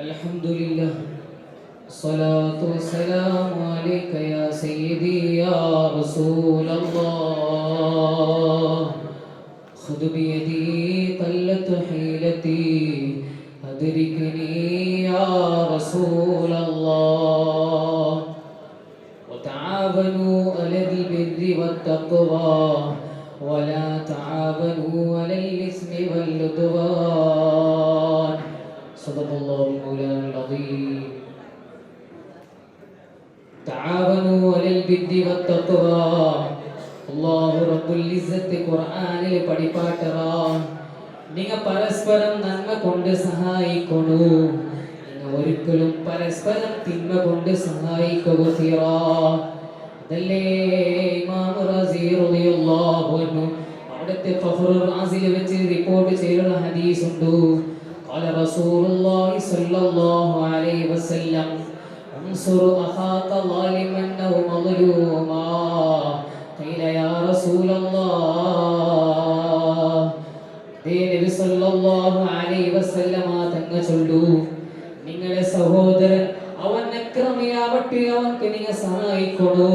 الحمد لله الصلاة والسلام عليك يا سيدي يا رسول الله خذ بيدي قلت حيلتي أدركني يا رسول الله وتعاونوا على البر والتقوى ولا تعاونوا على الإثم والعدوان صدق الله مولانا العظيم تعاونوا على البر والتقوى അല്ലാഹു റബ്ബുൽ ഇസ്സത്ത് ഖുർആനിൽ പഠിപ്പാട്ടറാ നിങ്ങൾ പരസ്പരം നന്മ കൊണ്ട് സഹായിക്കണു നിങ്ങൾ ഒരിക്കലും പരസ്പരം തിന്മ കൊണ്ട് സഹായിക്കുക അതല്ലേ ഇമാം റാസി റളിയല്ലാഹു അൻഹു അവിടുത്തെ ഫഖ്റുൽ റാസിൽ വെച്ച് റിപ്പോർട്ട് ചെയ്ത ഹദീസ് ഉണ്ട് ഖാല റസൂലുള്ളാഹി സ്വല്ലല്ലാഹു അലൈഹി വസല്ലം അൻസുർ അഖാക ളാലിമൻ ഔ മദ്ലൂമാ ഖീല യാ റസൂലല്ലാഹ് നബി സല്ലല്ലാഹു അലൈഹി വസല്ലം തങ്ങൾ ചൊല്ലു നിങ്ങളുടെ സഹോദരൻ അവൻ അക്രമിയാവട്ടെ അവൻക്ക് നിങ്ങൾ സഹായിക്കണു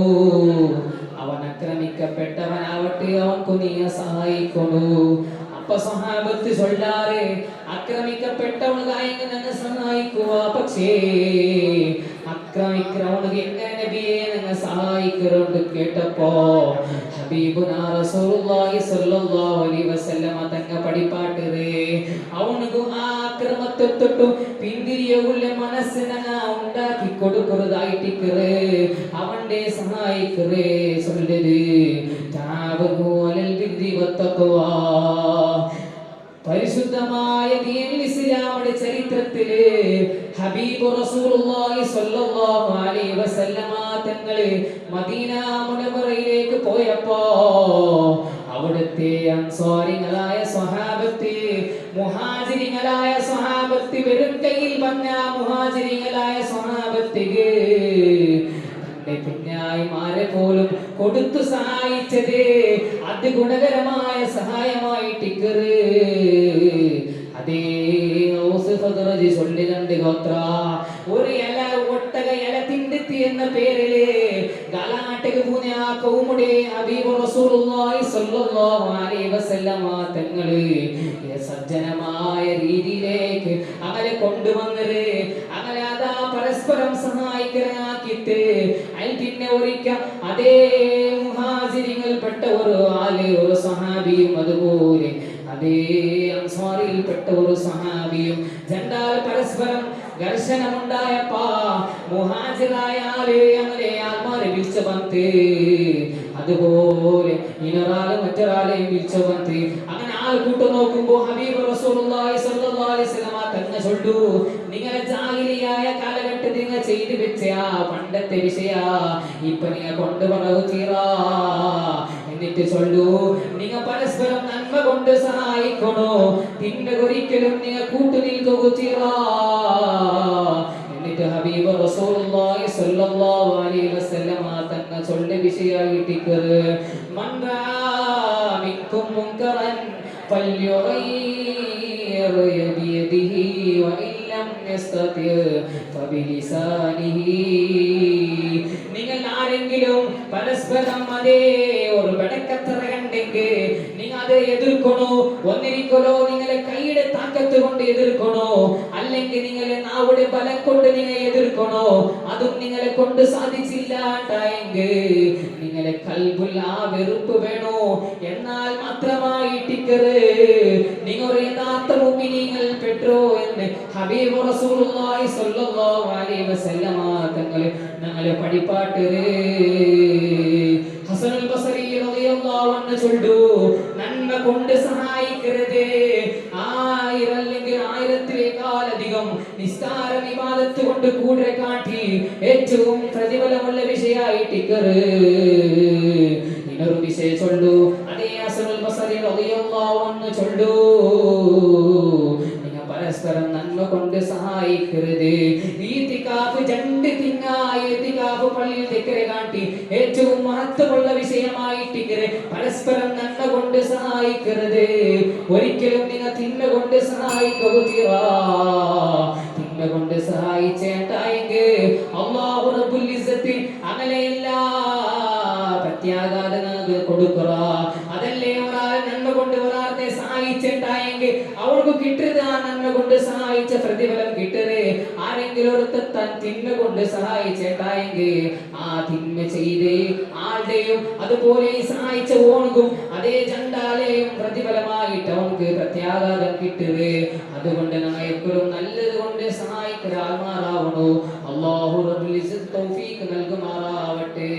അവൻ അക്രമിക്കപ്പെട്ടവനാവട്ടെ അവൻക്ക് നിങ്ങൾ സഹായിക്കണു അപ്പൊ സഹാബത്ത് ചൊല്ലാറ് അക്രമിക്കപ്പെട്ടവനായി നിങ്ങൾ സഹായിക്കുക പക്ഷേ അക്രമിക്കുന്നവന് എങ്ങനെ നബിയെ നിങ്ങൾ സഹായിക്കരുത് കേട്ടപ്പോ ഹബീബുനാ റസൂലുള്ളാഹി സ്വല്ലല്ലാഹു അലൈഹി വസല്ലം തങ്ങൾ പഠിപ്പാട്ടത് അവനുക്ക് ആ അക്രമത്തെ തൊട്ടും പിന്തിരിയുള്ള മനസ്സിനെ ഉണ്ടാക്കി കൊടുക്കുന്നതായിട്ടിക്കറ് അവന്റെ സഹായിക്കറ് ചൊല്ലത് താവഹു അലൽ ബിർരി വത്തഖ്വാ പരിശുദ്ധമായ ദീനുൽ ഇസ്ലാമിന്റെ ചരിത്രത്തില് ഹബീബ് റസൂലുള്ളാഹി സ്വല്ലല്ലാഹു അലൈഹി വസല്ലമ തങ്ങൾ മദീന മുനവ്വറയിലേക്ക് പോയപ്പോ അവിടുത്തെ അൻസാരികളായ സ്വഹാബത്ത് മുഹാജിരികളായ സ്വഹാബത്ത് വെറും കയ്യിൽ വന്ന മുഹാജിരികളായ സ്വഹാബത്തിക്ക് തന്റെ പിന്നായിമാരെ പോലും കൊടുത്തു സഹായിച്ചത് അത് ഗുണകരമായ സഹായമായിട്ടിക്കറ് അതേ ചൊല്ലിരണ്ട് ഗോത്ര ഒരു ഇല ഒട്ടക ഇല തിണ്ടെത്തി എന്ന പേരില് ഗലാട്ടക്ക് പൂഞ്ഞ കൗമുടെ ഹബീബ് റസൂലുള്ളാഹി സ്വല്ലല്ലാഹു അലൈഹി വസല്ലം തങ്ങള് സജ്ജനമായ രീതിയിലേക്ക് അവരെ കൊണ്ടുവന്നത് അങ്ങനെ അതാ പരസ്പരം സഹായിക്കാനാക്കിയിട്ട് പിന്നെ ഒരിക്കൽ അതേ മുഹാജിരികൾപ്പെട്ട ഒരു ആല് ഒരു സഹാബിയും അതുപോലെ അതേ അൻസാരിയിൽപ്പെട്ട ഒരു സഹാബിയും രണ്ടാൾ പരസ്പരം ഘർഷണമുണ്ടായപ്പോ മുഹാജിറായ ആള് അങ്ങനെ ആൾമാരെ വിളിച്ചു വന്ന് അതുപോലെ ഇനൊരാള് മറ്റൊരാളെയും വിളിച്ചു വന്ന് അങ്ങനെ ആൾക്കൂട്ട് നോക്കുമ്പോ ഹബീബ് റസൂലുള്ളാഹി സ്വല്ലല്ലാഹു അലൈഹി വസല്ലം തങ്ങൾ ചൊല്ലു നിങ്ങളെ ജാഹിലിയായ കാലഘട്ടത്തിൽ നിങ്ങൾ ചെയ്തു വെച്ച പണ്ടത്തെ വിഷയ ഇപ്പൊ നിങ്ങൾ കൊണ്ടുപോകൂ തീറാ എന്നിട്ട് ചൊല്ലു നിങ്ങൾ പരസ്പരം നന്മ കൊണ്ട് സഹായിക്കണോ തിന്മ ഒരിക്കലും നിങ്ങൾ കൂട്ടു നിൽക്കുക തീറാ എന്നിട്ട് ഹബീബ് റസൂലുള്ളാഹി സ്വല്ലല്ലാഹു അലൈഹി വസല്ലം തങ്ങൾ ചൊല്ല വിഷയായിട്ടിക്കറ് മൻ റാ മിൻകും മുൻകറൻ ഫല്യുഗയ്യിർ ബിയദിഹി വഇൻ ലം യസ്തതി ഫബിലിസാനിഹി നിങ്ങൾ ആരെങ്കിലും പരസ്പരം അതേ ഒരു ബടക്കത്തറ കണ്ടെങ്കിൽ നിങ്ങൾ അത് എതിർക്കണോ ഒന്നിരിക്കലോ നിങ്ങളെ കൈയുടെ താക്കത്ത് കൊണ്ട് എതിർക്കണോ അല്ലെങ്കിൽ നിങ്ങളെ നാവിടെ ബലം കൊണ്ട് നിങ്ങൾ എതിർക്കണോ അതും നിങ്ങളെ കൊണ്ട് സാധിച്ചില്ലാണ്ടായെങ്കിൽ നിങ്ങളെ കൽബുൽ ആ വെറുപ്പ് വേണോ എന്നാൽ മാത്രമായിട്ടിക്കറ് നിങ്ങൾ യഥാർത്ഥ മുഅ്മിനീങ്ങൾ പെട്ടോ എന്ന് ഹബീബ് റസൂലുള്ളാഹി സ്വല്ലല്ലാഹു അലൈഹി വസല്ലം ഞങ്ങളെ പഠിപ്പാട്ട് ഹസനുൽ ബസരി റളിയല്ലാഹു അൻഹു ചൊല്ലു നന്മ കൊണ്ട് സഹായിക്കരുത് 1000 അല്ലെങ്കിൽ 1000-ലേക്കാളധികം നിസ്കാര ഇബാദത്ത് കൊണ്ട് കൂടെ കാട്ടി ഏറ്റവും പ്രതിഫലമുള്ള വിഷയമായിട്ടിക്കറ് ഇനൊരു വിഷയം ചൊല്ലു അതേ ഹസനുൽ ബസരി റളിയല്ലാഹു അൻഹു ചൊല്ലു പരസ്പരം നന്മ കൊണ്ട് സഹായിക്കരുത് ഈതികാഫ് രണ്ട് തിങ്ങായി ഈതികാഫ് പള്ളിയിൽ ദിക്ർ കാട്ടി ഏറ്റവും മഹത്വമുള്ള വിഷയമായിട്ട് പരസ്പരം നന്മ കൊണ്ട് സഹായിക്കരുത് ഒരിക്കലും നിങ്ങൾ തിന്മ കൊണ്ട് സഹായിക്കുക തിന്മ കൊണ്ട് സഹായിച്ചേട്ടായെങ്കിൽ അല്ലാഹു റബ്ബുൽ ഇസ്സത്ത് അങ്ങനെയല്ല പ്രത്യാഘാതം നമുക്ക് കൊടുക്കുക. അതല്ലേ ഒരാൾ നന്മ കൊണ്ട് ഒരാളെ സഹായിച്ചേട്ടായെങ്കിൽ അവർക്ക് കിട്ടുക നന്മ കൊണ്ട് സഹായിച്ച പ്രതിഫലം കിട്ടരുത്. ആരെങ്കിലും ഒരുത്തൻ തിന്മ കൊണ്ട് സഹായിച്ചേട്ടായെങ്കിൽ ആ തിന്മ ചെയ്ത് ആളുടെയും അതുപോലെ സഹായിച്ച ഓണക്കും അതേ ചണ്ടാലെയും പ്രതിഫലമായിട്ട് അവർക്ക് പ്രത്യാഘാതം കിട്ടുക. അതുകൊണ്ട് നമ്മൾ എപ്പോഴും നല്ലത് കൊണ്ട് സഹായിക്കുന്ന ആൾമാരാവണോ. അല്ലാഹു റബ്ബുൽ ഇസ്സത്ത് തൗഫീഖ് നൽകുമാറാവട്ടെ.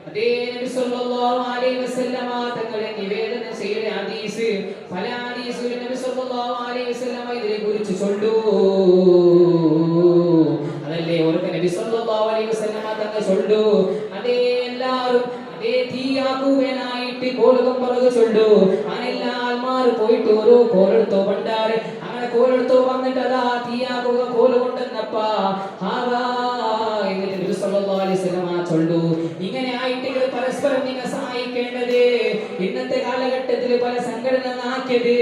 അതേ നബി സല്ലല്ലാഹു അലൈഹി വസല്ലമ തങ്ങളെ നിവേദനം ചെയ്ത ഹദീസ് പല ഹദീസുകളിൽ നബി സല്ലല്ലാഹു അലൈഹി വസല്ലമ ഇതിനെ കുറിച്ച് ചൊല്ലു. അതല്ലേ ഒരു നബി സല്ലല്ലാഹു അലൈഹി വസല്ലമ തങ്ങൾ ചൊല്ലു. അതേ എല്ലാവരും അതേ തീയാക്കുവാനായിട്ട് കോലുകം പറകു ചൊല്ലു. അങ്ങനെ എല്ലാ ആൾമാരും പോയിട്ട് ഓരോ കോലെടുത്തോ പണ്ടാറ് അങ്ങനെ കോലെടുത്തോ വന്നിട്ട് അതാ തീയാക്കുക കോല് കൊണ്ടെന്നപ്പാ എന്നിട്ട് നബി സല്ലല്ലാഹു അലൈഹി വസല്ലമ ചൊല്ലു. ഇങ്ങനെ ആയിട്ട് പരസ്പരം നിങ്ങൾ സഹായിക്കേണ്ടത്. ഇന്നത്തെ കാലഘട്ടത്തിൽ പല സംഘടന ആക്കിയത്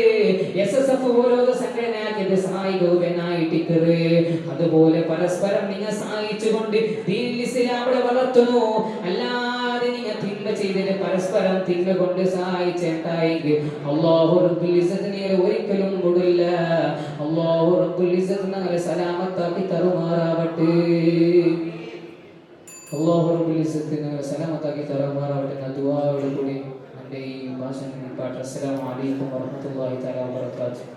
SSF പോലുള്ള സംഘടന ആക്കിയത് സഹായിക്കുവാനായിട്ട്. അതുപോലെ പരസ്പരം നിങ്ങൾ സഹായിച്ചുകൊണ്ട് ദീനുൽ ഇസ്ലാം അവിടെ വളർത്തുന്നു. അല്ലാതെ നിങ്ങൾ തിന്മ ചെയ്തിട്ട് പരസ്പരം തിന്മ കൊണ്ട് സഹായിച്ചേട്ടായെങ്കിൽ അല്ലാഹു റബ്ബുൽ ഇസ്സത്തിനെ ഒരിക്കലും വിടില്ല. അല്ലാഹു റബ്ബുൽ ഇസ്സത്ത് നമ്മളെ സലാമത്താക്കി തരുമാറാവട്ടെ. അല്ലാഹു റബ്ബുൽ ഇസ്സത്ത് നമ്മളെ സലാമത്താക്കി തരുമാറാവട്ടെ എന്ന ദുആയോട് കൂടി എൻ്റെ ഈ ഭാഷണം പാട്ട്. അസ്സലാമു അലൈക്കും വറഹ്മത്തുള്ളാഹി തആല വബറകാതുഹു.